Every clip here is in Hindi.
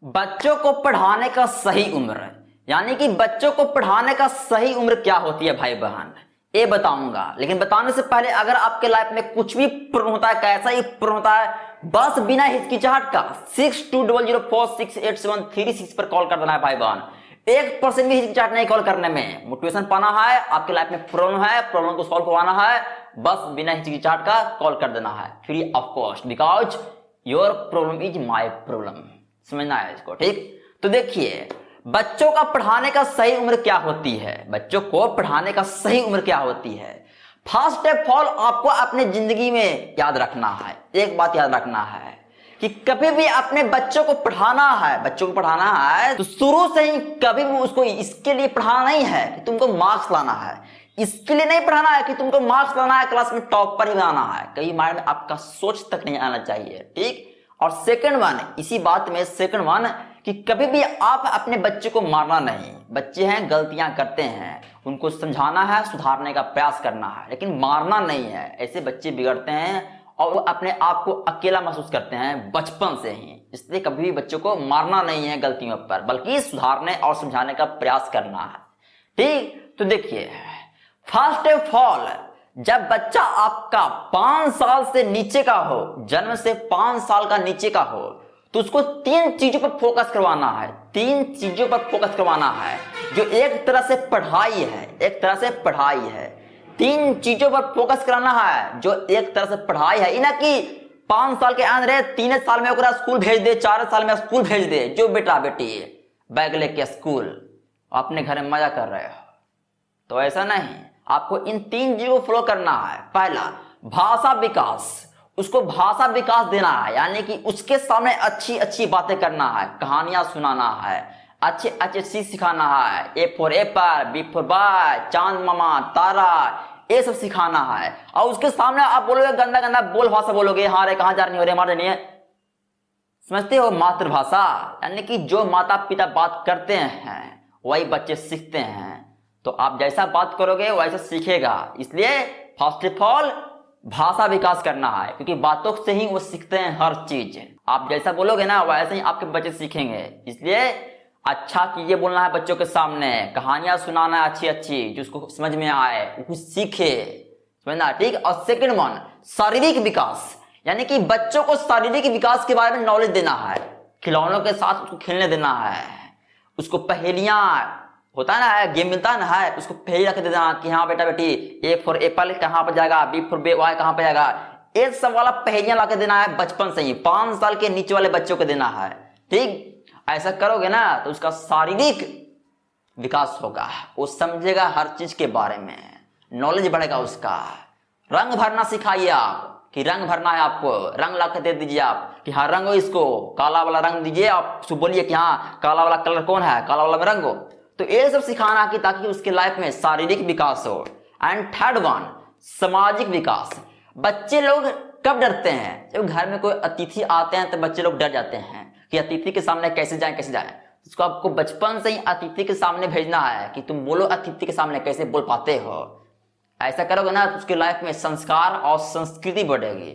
बच्चों को पढ़ाने का सही उम्र, यानी कि बच्चों को पढ़ाने का सही उम्र क्या होती है भाई बहन, ये बताऊंगा। लेकिन बताने से पहले अगर आपके लाइफ में कुछ भी प्रॉब्लम होता है, कैसा ही प्रॉब्लम होता है, बस बिना हिचकिचाहट का 6200487336 पर कॉल कर देना है भाई बहन। 1% भी हिचकिचाहट नहीं कॉल करने में। मोटिवेशन पाना है, आपके लाइफ में प्रॉब्लम है, प्रॉब्लम को सॉल्व करवाना है, बस बिना हिचकिचाहट का कॉल कर देना है, free of cost, because your problem is my problem. समझना है इसको, ठीक। तो देखिए, बच्चों का पढ़ाने का सही उम्र क्या होती है, बच्चों को पढ़ाने का सही उम्र क्या होती है। फर्स्ट ऑफ ऑल आपको अपने जिंदगी में याद रखना है, एक बात याद रखना है कि कभी भी अपने बच्चों को पढ़ाना है, बच्चों को पढ़ाना है तो शुरू से ही कभी भी उसको इसके लिए पढ़ाना नहीं है कि तुमको मार्क्स लाना है, इसके लिए नहीं पढ़ाना है कि तुमको मार्क्स लाना है, क्लास में टॉप पर ही बनाना है। कई माइंड में आपका सोच तक नहीं आना चाहिए, ठीक। और सेकंड वन, इसी बात में सेकंड वन, कि कभी भी आप अपने बच्चे को मारना नहीं। बच्चे हैं, गलतियां करते हैं, उनको समझाना है, सुधारने का प्रयास करना है, लेकिन मारना नहीं है। ऐसे बच्चे बिगड़ते हैं और वो अपने आप को अकेला महसूस करते हैं बचपन से ही। इसलिए कभी भी बच्चों को मारना नहीं है गलतियों पर, बल्कि सुधारने और समझाने का प्रयास करना है, ठीक। तो देखिए, फर्स्ट ऑफ ऑल, जब बच्चा आपका 5 साल से नीचे का हो, जन्म से 5 साल का नीचे का हो, तो उसको 3 चीजों पर फोकस करवाना है। 3 चीजों पर फोकस करवाना है जो एक तरह से पढ़ाई है, एक तरह से पढ़ाई है। 3 चीजों पर फोकस कराना है जो एक तरह से पढ़ाई है। ना कि 5 साल के अंदर 3 साल में ओकरा स्कूल भेज दे, 4 साल में स्कूल भेज दे, जो बेटा बेटी बैग लेके स्कूल अपने घर में मजा कर रहे हो, तो ऐसा नहीं। आपको इन 3 चीजों को फॉलो करना है। पहला, भाषा विकास, उसको भाषा विकास देना है, यानी कि उसके सामने अच्छी अच्छी बातें करना है, कहानियां सुनाना है, अच्छे अच्छे चीज सिखाना है। A for apple, B for boy, चांद मामा, तारा, ये सब सिखाना है। और उसके सामने आप बोलोगे गंदा गंदा बोल भाषा बोलोगे, हाँ रे कहाँ जा रही हो रे, मार नहीं है। समझते हो, मातृभाषा, यानी कि जो माता पिता बात करते हैं वही बच्चे सीखते हैं। तो आप जैसा बात करोगे वैसा सीखेगा। इसलिए फर्स्ट ऑफ ऑल भाषा विकास करना है, क्योंकि बातों से ही वो सीखते हैं हर चीज। आप जैसा बोलोगे ना वैसे ही आपके बच्चे सीखेंगे। इसलिए अच्छा चीजें बोलना है बच्चों के सामने, कहानियां सुनाना है अच्छी अच्छी, जिसको समझ में आए, वो कुछ सीखे, समझना, ठीक। और सेकंड वन, शारीरिक विकास, यानी कि बच्चों को शारीरिक विकास के बारे में नॉलेज देना है। खिलौनों के साथ उसको खेलने देना है, उसको पहेलियां होता है ना, गेम मिलता है ना, उसको पहले रख देना कि हाँ बेटा बेटी, ए फॉर एप्पल कहाँ पर जाएगा, बी फॉर वाई कहाँ पर जाएगा, ये सब वाला पहेलियां ला के देना है बचपन से ही। 5 साल के नीचे वाले बच्चों को देना है, ठीक। ऐसा करोगे ना तो उसका शारीरिक विकास होगा, वो समझेगा हर चीज के बारे में, नॉलेज बढ़ेगा उसका। रंग भरना सिखाइए आप, कि रंग भरना है आपको, रंग ला के दे दीजिए आप कि हाँ रंगो, इसको काला वाला रंग दीजिए, आप उसको बोलिए कि हाँ काला वाला कलर कौन है, काला वाला में रंगो। तो ये सब सिखाना कि ताकि उसके लाइफ में शारीरिक विकास हो। एंड थर्ड वन, सामाजिक विकास। बच्चे लोग कब डरते हैं, जब घर में कोई अतिथि आते हैं तो बच्चे लोग डर जाते हैं कि अतिथि के सामने कैसे जाएं कैसे जाएं। इसको आपको बचपन से ही अतिथि के सामने भेजना है कि तुम बोलो अतिथि के सामने कैसे बोल पाते हो। ऐसा करोगे ना तो उसके लाइफ में संस्कार और संस्कृति बढ़ेगी।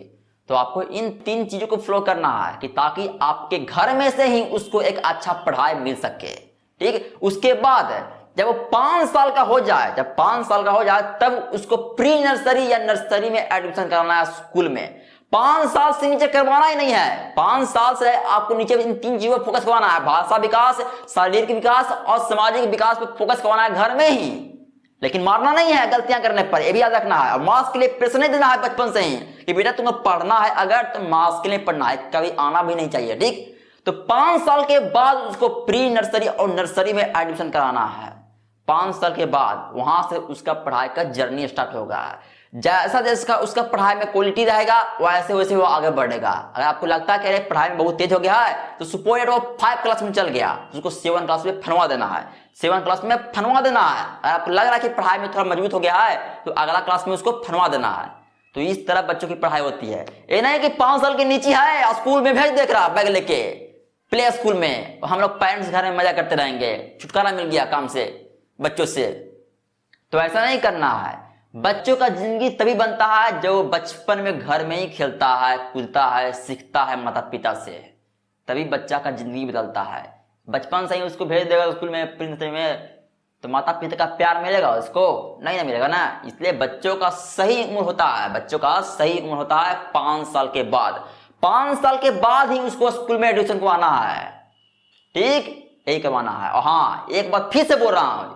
तो आपको इन 3 चीजों को फॉलो करना है कि ताकि आपके घर में से ही उसको एक अच्छा पढ़ाई मिल सके, ठीक। उसके बाद जब वो 5 साल का हो जाए, जब 5 साल का हो जाए तब उसको प्री नर्सरी या नर्सरी में एडमिशन कराना है स्कूल में। 5 साल से नीचे करवाना ही नहीं है, 5 साल से आपको नीचे इन 3 चीजों पर फोकस करवाना है, भाषा विकास, शारीरिक विकास और सामाजिक विकास पर फोकस करवाना है घर में ही। लेकिन मारना नहीं है गलतियां करने पर, यह भी याद रखना है। और मार्क्स के लिए प्रेशर नहीं देना है बचपन से ही कि बेटा तुम्हें पढ़ना है, अगर तुम मार्क्स के लिए पढ़ना है, कभी आना भी नहीं चाहिए, ठीक। तो 5 साल के बाद उसको प्री नर्सरी और नर्सरी में एडमिशन कराना है। 5 साल के बाद वहां से उसका पढ़ाई का जर्नी स्टार्ट होगा। जैसा जैसा उसका पढ़ाई में क्वालिटी रहेगा वैसे वैसे वो आगे बढ़ेगा। अगर आपको लगता है कि अरे पढ़ाई में बहुत तेज हो गया है, तो सपोज वो 5 क्लास में चल गया, उसको 7 क्लास में फनवा देना है, 7 क्लास में फनवा देना है। अगर आपको लग रहा है कि पढ़ाई में थोड़ा मजबूत हो गया है तो अगला क्लास में उसको फनवा देना है। तो इस तरह बच्चों की पढ़ाई होती है। ये नहीं कि 5 साल के नीचे है स्कूल में भेज देख रहा बैग लेके प्ले स्कूल में, हम लोग पेरेंट्स घर में मजा करते रहेंगे, छुटकारा मिल गया काम से बच्चों से। तो ऐसा नहीं करना है। बच्चों का जिंदगी तभी बनता है जो बचपन में घर में ही खेलता है, कूदता है, सीखता है माता पिता से, तभी बच्चा का जिंदगी बदलता है। बचपन से ही उसको भेज देगा स्कूल में, प्री नर्सरी में, तो माता पिता का प्यार मिलेगा उसको? नहीं ना मिलेगा ना। इसलिए बच्चों का सही उम्र होता है, बच्चों का सही उम्र होता है 5 साल के बाद। 5 साल के बाद ही उसको स्कूल में एडमिशन करवाना है, ठीक, यही करवाना है। और हाँ, एक बार फिर से बोल रहा हूँ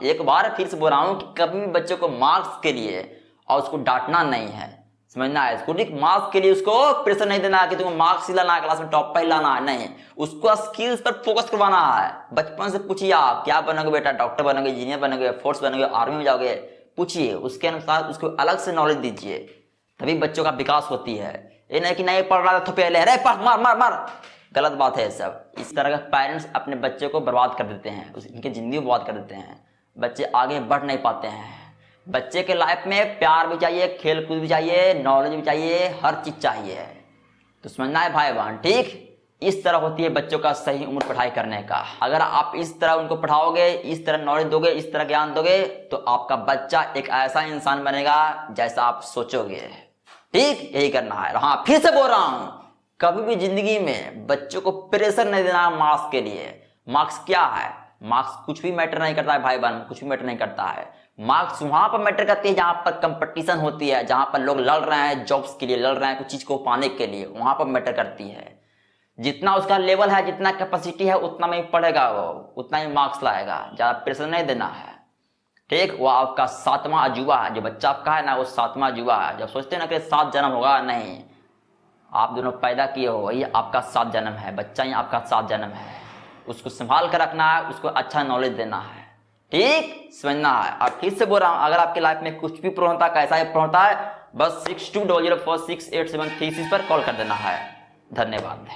कि कभी भी बच्चों को मार्क्स के लिए और उसको डांटना नहीं है, समझना है इसको, ठीक। मार्क्स के लिए उसको प्रेशर नहीं देना है कि तुम्हें मार्क्स ही लाना है, क्लास में टॉप पर ही लाना है, नहीं, उसको स्किल्स पर फोकस करवाना है। बचपन से पूछिए आप क्या बनोगे बेटा, डॉक्टर बनोगे, इंजीनियर बनोगे, फोर्स बनोगे, आर्मी में जाओगे, पूछिए, उसके अनुसार उसको अलग से नॉलेज दीजिए, तभी बच्चों का विकास होती है। ये नहीं कि नहीं पढ़ रहा था तो पहले अरे पढ़, मार मार मार, गलत बात है सब। इस तरह के पेरेंट्स अपने बच्चे को बर्बाद कर देते हैं, उनकी जिंदगी बर्बाद कर देते हैं, बच्चे आगे बढ़ नहीं पाते हैं। बच्चे के लाइफ में प्यार भी चाहिए, खेल कूद भी चाहिए, नॉलेज भी चाहिए, हर चीज चाहिए, तो समझना है भाई बहन, ठीक। इस तरह होती है बच्चों का सही उम्र पढ़ाई करने का। अगर आप इस तरह उनको पढ़ाओगे, इस तरह नॉलेज दोगे, इस तरह ज्ञान दोगे, तो आपका बच्चा एक ऐसा इंसान बनेगा जैसा आप सोचोगे, ठीक। यही करना है। हाँ, फिर से बोल रहा हूं, कभी भी जिंदगी में बच्चों को प्रेशर नहीं देना मार्क्स के लिए। मार्क्स क्या है? मार्क्स कुछ भी मैटर नहीं करता है भाई बहन, कुछ भी मैटर नहीं करता है। मार्क्स वहां पर मैटर करती है जहां पर कंपटीशन होती है, जहां पर लोग लड़ रहे हैं, जॉब्स के लिए लड़ रहे हैं, कुछ चीज को पाने के लिए, वहां पर मैटर करती है। जितना उसका लेवल है, जितना कैपेसिटी है, उतना में ही पढ़ेगा वो, उतना ही मार्क्स लाएगा, ज्यादा प्रेशर नहीं देना है, ठीक। वो आपका 7वां अजूबा है, जो बच्चा आपका है ना, वो 7वां अजूबा है। जब सोचते हैं ना कि 7 जन्म होगा, नहीं, आप दोनों पैदा किए हो, वही आपका 7 जन्म है, बच्चा ही आपका 7 जन्म है। उसको संभाल कर रखना है, उसको अच्छा नॉलेज देना है, ठीक, समझना है। अब फिर से बोल रहा हूं, अगर आपके लाइफ में कुछ भी प्रॉब्लम होता है, कैसा है प्रॉब्लम होता है, बस 6200468736 पर कॉल कर देना है। धन्यवाद।